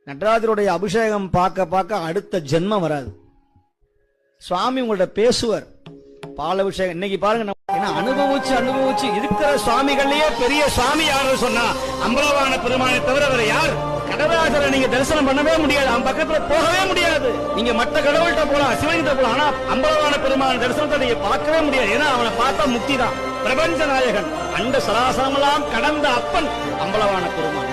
நடராஜருடைய அபிஷேகம் பார்க்க பார்க்க அடுத்த ஜென்மம் வராது. சுவாமி உங்கள்ட்ட பேசுவார். பால் அபிஷேகம் இன்னைக்கு பாருங்க, அனுபவிச்சு இருக்கிற சுவாமிகள்லயே பெரிய சுவாமி யாரு சொன்னா அம்பலவான பெருமானை தவிர வேற யார்? கடவுளாசரை நீங்க தரிசனம் பண்ணவே முடியாது, அவன் பக்கத்துல போகவே முடியாது. நீங்க மற்ற கடவுள்கிட்ட போலாம், சிவன்கிட்ட போலாம், ஆனா அம்பலவான பெருமான தரிசனத்தை நீங்க பார்க்கவே முடியாது. ஏன்னா அவனை பார்த்தா முக்தி தான். பிரபஞ்ச நாயகன், அண்ட சராசரமெல்லாம் கடந்த அப்பன் அம்பலவான பெருமான்.